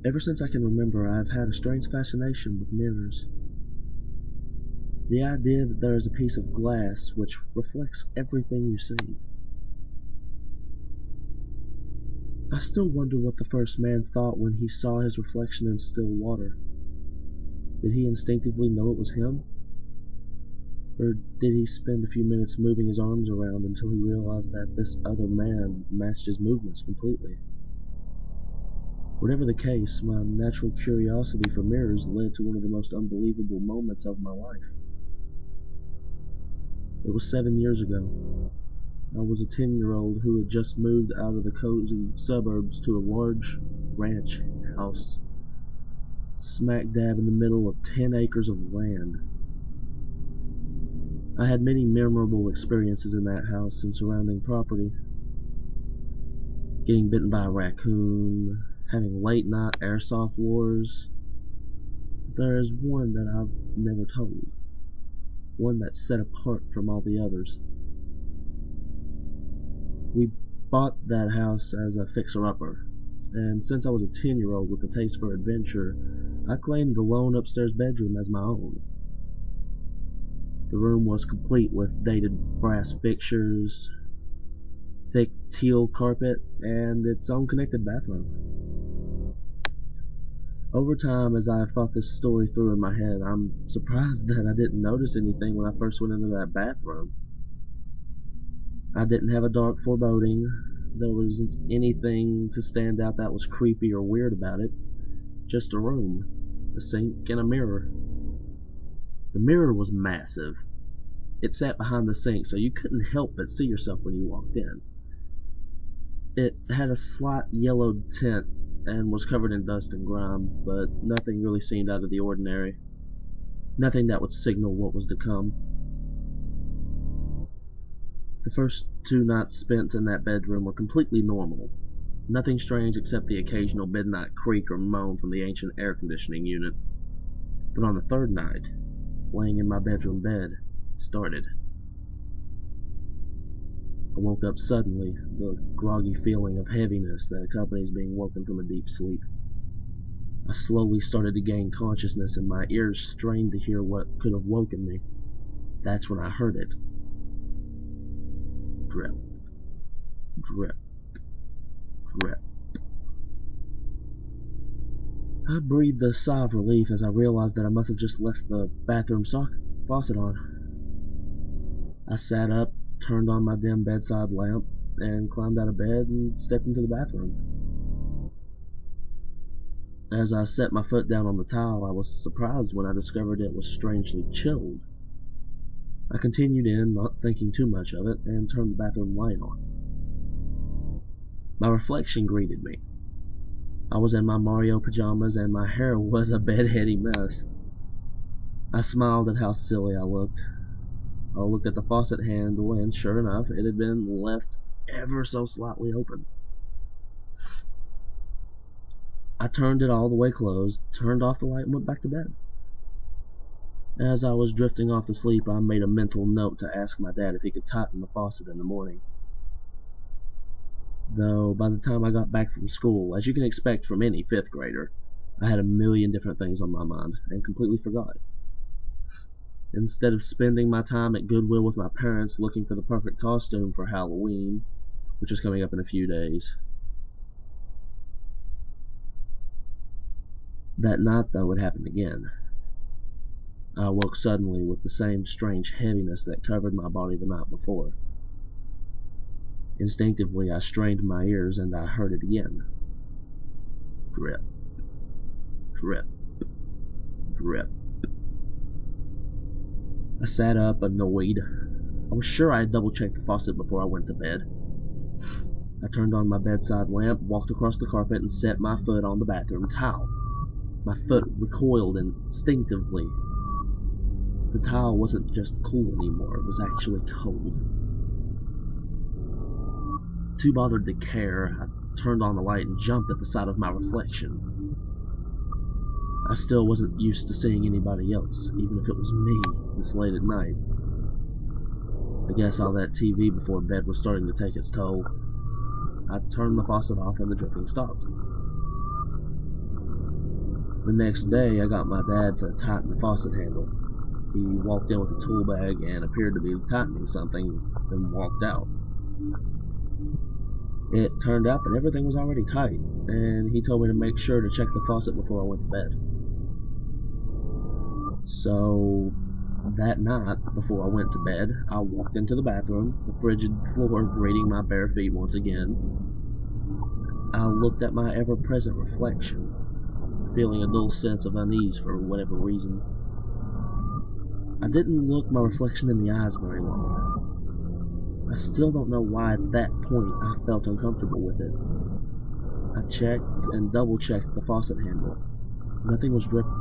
Ever since I can remember, I have had a strange fascination with mirrors. The idea that there is a piece of glass which reflects everything you see. I still wonder what the first man thought when he saw his reflection in still water. Did he instinctively know it was him? Or did he spend a few minutes moving his arms around until he realized that this other man matched his movements completely? Whatever the case, my natural curiosity for mirrors led to one of the most unbelievable moments of my life. It was 7 years ago. I was a 10-year-old who had just moved out of the cozy suburbs to a large ranch house, smack dab in the middle of 10 acres of land. I had many memorable experiences in that house and surrounding property. Getting bitten by a raccoon, having late-night airsoft wars. There is one that I've never told. One that's set apart from all the others. We bought that house as a fixer-upper, and since I was a 10-year-old with a taste for adventure, I claimed the lone upstairs bedroom as my own. The room was complete with dated brass fixtures, thick teal carpet, and its own connected bathroom. Over time, as I thought this story through in my head, I'm surprised that I didn't notice anything when I first went into that bathroom. I didn't have a dark foreboding. There wasn't anything to stand out that was creepy or weird about it. Just a room, a sink, and a mirror. The mirror was massive. It sat behind the sink, so you couldn't help but see yourself when you walked in. It had a slight yellowed tint and was covered in dust and grime, but nothing really seemed out of the ordinary. Nothing that would signal what was to come. The first 2 nights spent in that bedroom were completely normal. Nothing strange except the occasional midnight creak or moan from the ancient air conditioning unit. But on the 3rd night, laying in my bedroom bed, it started. I woke up suddenly, the groggy feeling of heaviness that accompanies being woken from a deep sleep. I slowly started to gain consciousness, and my ears strained to hear what could have woken me. That's when I heard it. Drip, drip, drip. I breathed a sigh of relief as I realized that I must have just left the bathroom faucet on. I sat up, turned on my dim bedside lamp, and climbed out of bed and stepped into the bathroom. As I set my foot down on the tile, I was surprised when I discovered it was strangely chilled. I continued in, not thinking too much of it, and turned the bathroom light on. My reflection greeted me. I was in my Mario pajamas, and my hair was a bedheady mess. I smiled at how silly I looked. I looked at the faucet handle, and sure enough, it had been left ever so slightly open. I turned it all the way closed, turned off the light, and went back to bed. As I was drifting off to sleep, I made a mental note to ask my dad if he could tighten the faucet in the morning. Though, by the time I got back from school, as you can expect from any 5th grader, I had a million different things on my mind, and completely forgot. Instead of spending my time at Goodwill with my parents looking for the perfect costume for Halloween, which is coming up in a few days. That night, though, it happened again. I awoke suddenly with the same strange heaviness that covered my body the night before. Instinctively, I strained my ears, and I heard it again. Drip, drip, drip. I sat up, annoyed. I was sure I had double-checked the faucet before I went to bed. I turned on my bedside lamp, walked across the carpet, and set my foot on the bathroom tile. My foot recoiled instinctively. The tile wasn't just cool anymore, it was actually cold. Too bothered to care, I turned on the light and jumped at the sight of my reflection. I still wasn't used to seeing anybody else, even if it was me, this late at night. I guess all that TV before bed was starting to take its toll. I turned the faucet off and the dripping stopped. The next day, I got my dad to tighten the faucet handle. He walked in with a tool bag and appeared to be tightening something, then walked out. It turned out that everything was already tight, and he told me to make sure to check the faucet before I went to bed. So, that night, before I went to bed, I walked into the bathroom, the frigid floor grating my bare feet once again. I looked at my ever-present reflection, feeling a dull sense of unease for whatever reason. I didn't look my reflection in the eyes very long. I still don't know why at that point I felt uncomfortable with it. I checked and double-checked the faucet handle. Nothing was dripping.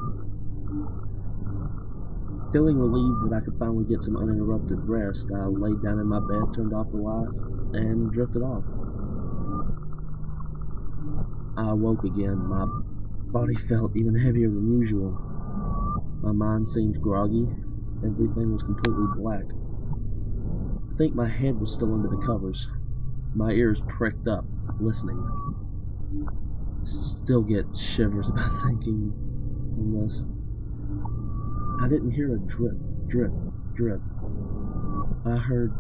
Feeling relieved that I could finally get some uninterrupted rest, I laid down in my bed, turned off the light, and drifted off. I awoke again. My body felt even heavier than usual. My mind seemed groggy. Everything was completely black. I think my head was still under the covers. My ears pricked up, listening. Still get shivers about thinking on this. I didn't hear a drip, drip, drip. I heard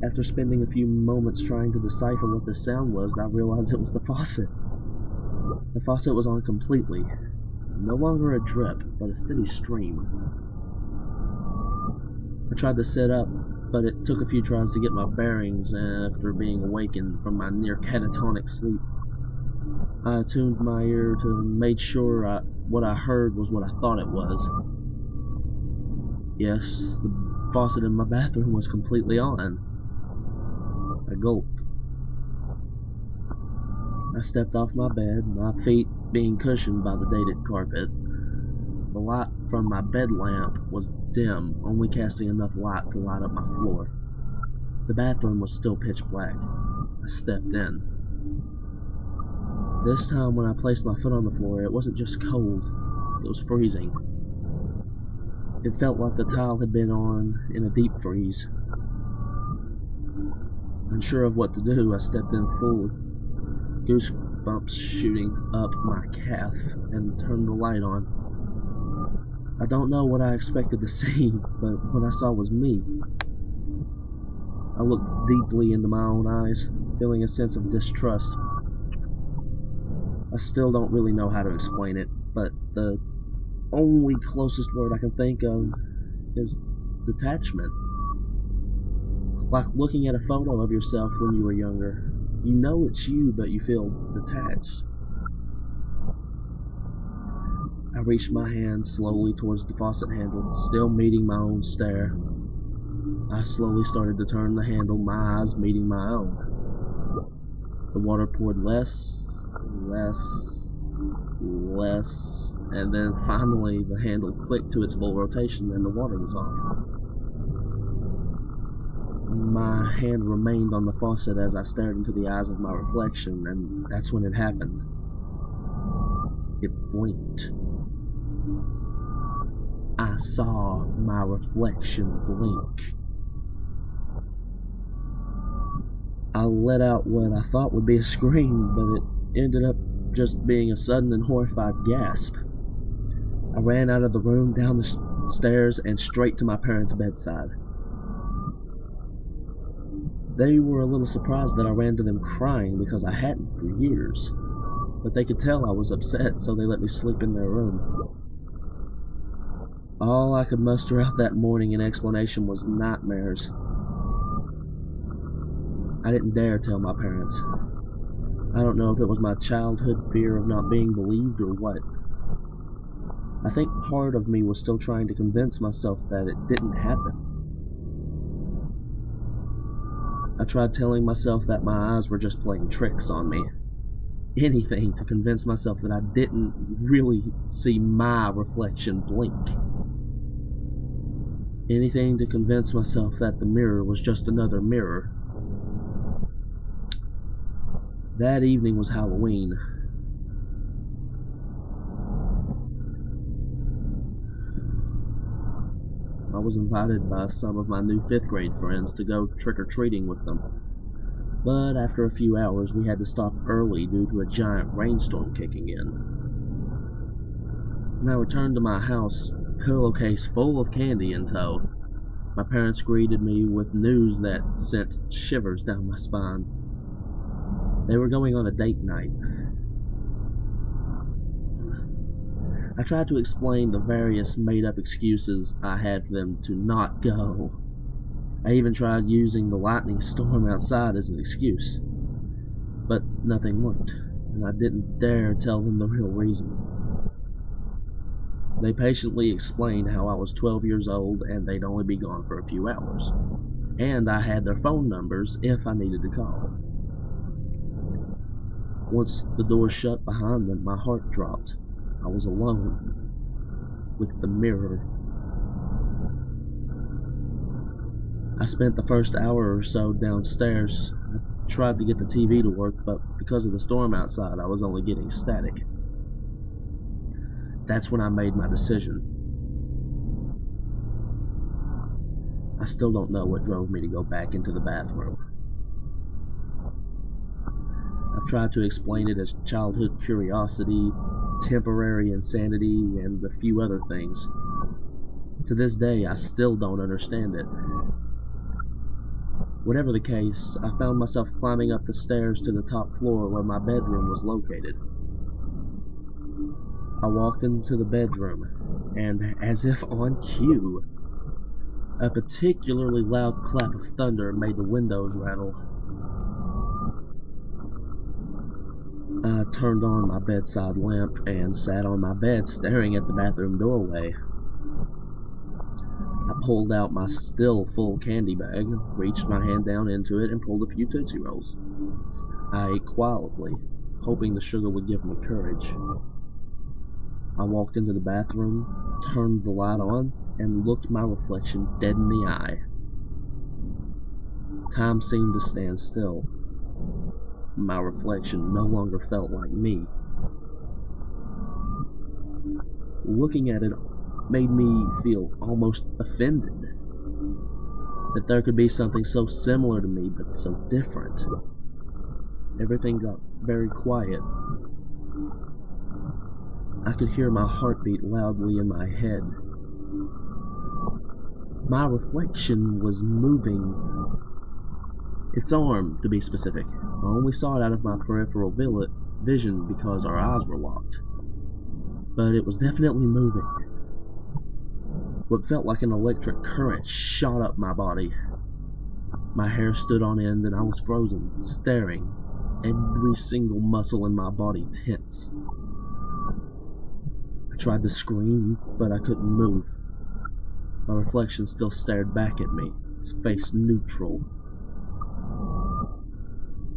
After spending a few moments trying to decipher what this sound was, I realized it was the faucet. The faucet was on completely. No longer a drip, but a steady stream. I tried to sit up, but it took a few tries to get my bearings after being awakened from my near catatonic sleep. I attuned my ear to make sure what I heard was what I thought it was. Yes, the faucet in my bathroom was completely on. I gulped. I stepped off my bed, my feet being cushioned by the dated carpet. The light from my bed lamp was dim, only casting enough light to light up my floor. The bathroom was still pitch black. I stepped in. This time when I placed my foot on the floor, it wasn't just cold, it was freezing. It felt like the tile had been on in a deep freeze. Unsure of what to do, I stepped in full, goosebumps shooting up my calf, and turned the light on. I don't know what I expected to see, but what I saw was me. I looked deeply into my own eyes, feeling a sense of distrust. I still don't really know how to explain it, but the only closest word I can think of is detachment. Like looking at a photo of yourself when you were younger. You know it's you, but you feel detached. I reached my hand slowly towards the faucet handle, still meeting my own stare. I slowly started to turn the handle, my eyes meeting my own. The water poured less, and then finally the handle clicked to its full rotation and the water was off. My hand remained on the faucet as I stared into the eyes of my reflection, and that's when it happened. It blinked. I saw my reflection blink. I let out what I thought would be a scream, but it ended up just being a sudden and horrified gasp. I ran out of the room, down the stairs, and straight to my parents' bedside. They were a little surprised that I ran to them crying because I hadn't for years, but they could tell I was upset, so they let me sleep in their room. All I could muster out that morning in explanation was nightmares. I didn't dare tell my parents. I don't know if it was my childhood fear of not being believed or what. I think part of me was still trying to convince myself that it didn't happen. I tried telling myself that my eyes were just playing tricks on me. Anything to convince myself that I didn't really see my reflection blink. Anything to convince myself that the mirror was just another mirror. That evening was Halloween. I was invited by some of my new 5th grade friends to go trick-or-treating with them. But after a few hours, we had to stop early due to a giant rainstorm kicking in. When I returned to my house, pillowcase full of candy in tow, my parents greeted me with news that sent shivers down my spine. They were going on a date night. I tried to explain the various made-up excuses I had for them to not go. I even tried using the lightning storm outside as an excuse. But nothing worked, and I didn't dare tell them the real reason. They patiently explained how I was 12 years old and they'd only be gone for a few hours, and I had their phone numbers if I needed to call. Once the door shut behind them, my heart dropped. I was alone with the mirror. I spent the first hour or so downstairs. I tried to get the TV to work, but because of the storm outside, I was only getting static. That's when I made my decision. I still don't know what drove me to go back into the bathroom. I've tried to explain it as childhood curiosity, temporary insanity, and a few other things. To this day, I still don't understand it. Whatever the case, I found myself climbing up the stairs to the top floor where my bedroom was located. I walked into the bedroom, and as if on cue, a particularly loud clap of thunder made the windows rattle. I turned on my bedside lamp and sat on my bed staring at the bathroom doorway. I pulled out my still full candy bag, reached my hand down into it, and pulled a few Tootsie Rolls. I ate quietly, hoping the sugar would give me courage. I walked into the bathroom, turned the light on, and looked my reflection dead in the eye. Time seemed to stand still. My reflection no longer felt like me. Looking at it made me feel almost offended that there could be something so similar to me but so different. Everything got very quiet. I could hear my heartbeat loudly in my head. My reflection was moving. Its arm, to be specific. I only saw it out of my peripheral vision because our eyes were locked. But it was definitely moving. What felt like an electric current shot up my body. My hair stood on end and I was frozen, staring, every single muscle in my body tense. I tried to scream, but I couldn't move. My reflection still stared back at me, its face neutral.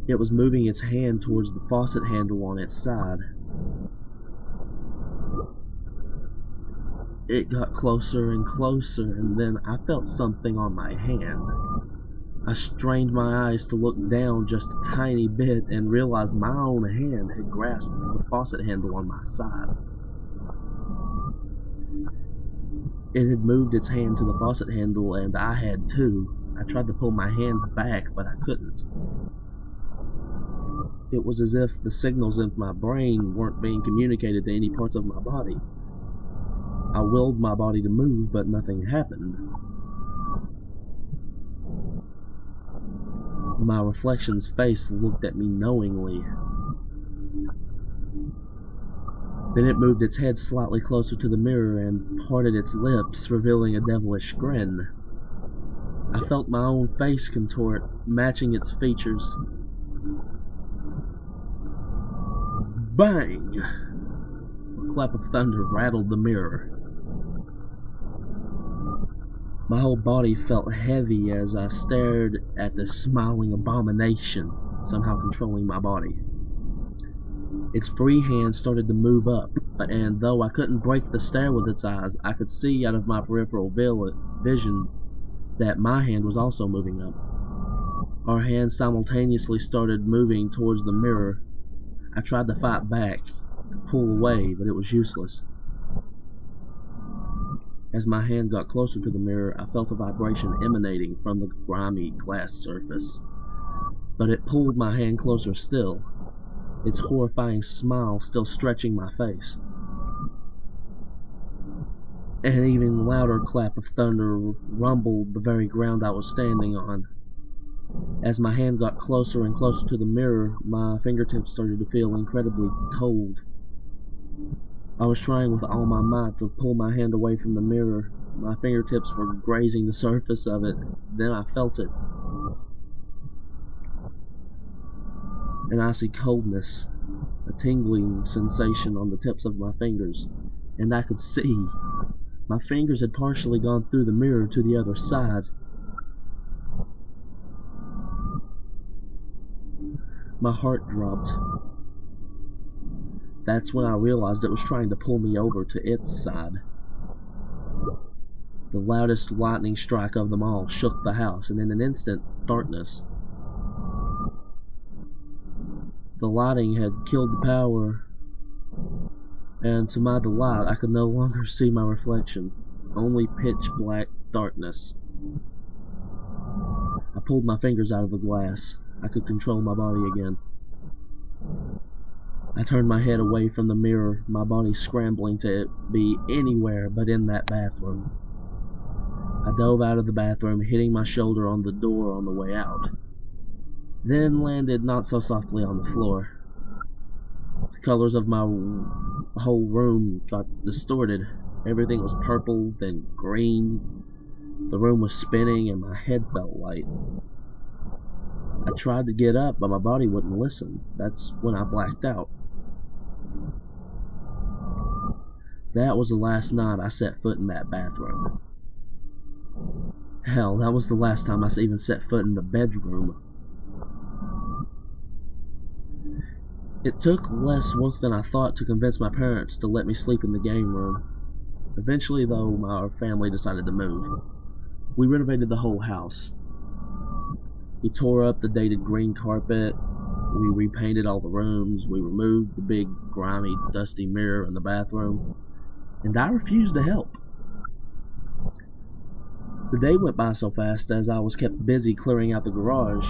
It was moving its hand towards the faucet handle on its side. It got closer and closer, and then I felt something on my hand. I strained my eyes to look down just a tiny bit and realized my own hand had grasped the faucet handle on my side. It had moved its hand to the faucet handle, and I had too. I tried to pull my hand back, but I couldn't. It was as if the signals in my brain weren't being communicated to any parts of my body. I willed my body to move, but nothing happened. My reflection's face looked at me knowingly. Then it moved its head slightly closer to the mirror and parted its lips, revealing a devilish grin. I felt my own face contort, matching its features. Bang! A clap of thunder rattled the mirror. My whole body felt heavy as I stared at this smiling abomination, somehow controlling my body. Its free hand started to move up, and though I couldn't break the stare with its eyes, I could see out of my peripheral vision that my hand was also moving up. Our hands simultaneously started moving towards the mirror. I tried to fight back, to pull away, but it was useless. As my hand got closer to the mirror, I felt a vibration emanating from the grimy glass surface. but it pulled my hand closer still, its horrifying smile still stretching my face. An even louder clap of thunder rumbled the very ground I was standing on. As my hand got closer and closer to the mirror, my fingertips started to feel incredibly cold. I was trying with all my might to pull my hand away from the mirror. My fingertips were grazing the surface of it. Then I felt it. An icy coldness, a tingling sensation on the tips of my fingers, and I could see. My fingers had partially gone through the mirror to the other side. My heart dropped. That's when I realized it was trying to pull me over to its side. The loudest lightning strike of them all shook the house, and in an instant, darkness. The lighting had killed the power, and to my delight, I could no longer see my reflection, only pitch-black darkness. I pulled my fingers out of the glass. I could control my body again. I turned my head away from the mirror, my body scrambling to be anywhere but in that bathroom. I dove out of the bathroom, hitting my shoulder on the door on the way out, then landed not so softly on the floor. The colors of my whole room got distorted. Everything was purple, then green. The room was spinning and my head felt light. I tried to get up, but my body wouldn't listen. That's when I blacked out. That was the last night I set foot in that bathroom. Hell, that was the last time I even set foot in the bedroom. It took less work than I thought to convince my parents to let me sleep in the game room. Eventually, though, our family decided to move. We renovated the whole house. We tore up the dated green carpet. We repainted all the rooms. We removed the big, grimy, dusty mirror in the bathroom. And I refused to help. The day went by so fast as I was kept busy clearing out the garage.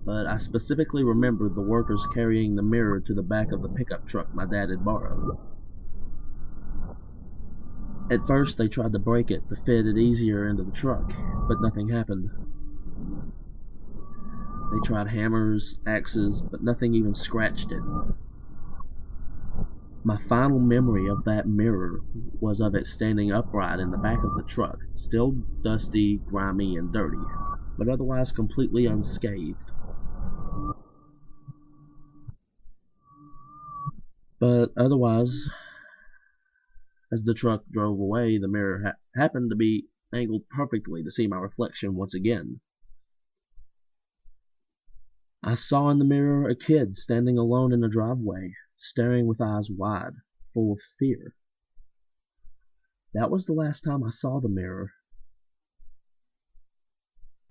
But I specifically remembered the workers carrying the mirror to the back of the pickup truck my dad had borrowed. At first, they tried to break it to fit it easier into the truck, but nothing happened. They tried hammers, axes, but nothing even scratched it. My final memory of that mirror was of it standing upright in the back of the truck, still dusty, grimy, and dirty, but otherwise completely unscathed. But otherwise, as the truck drove away, the mirror happened to be angled perfectly to see my reflection once again. I saw in the mirror a kid standing alone in a driveway, staring with eyes wide, full of fear. That was the last time I saw the mirror,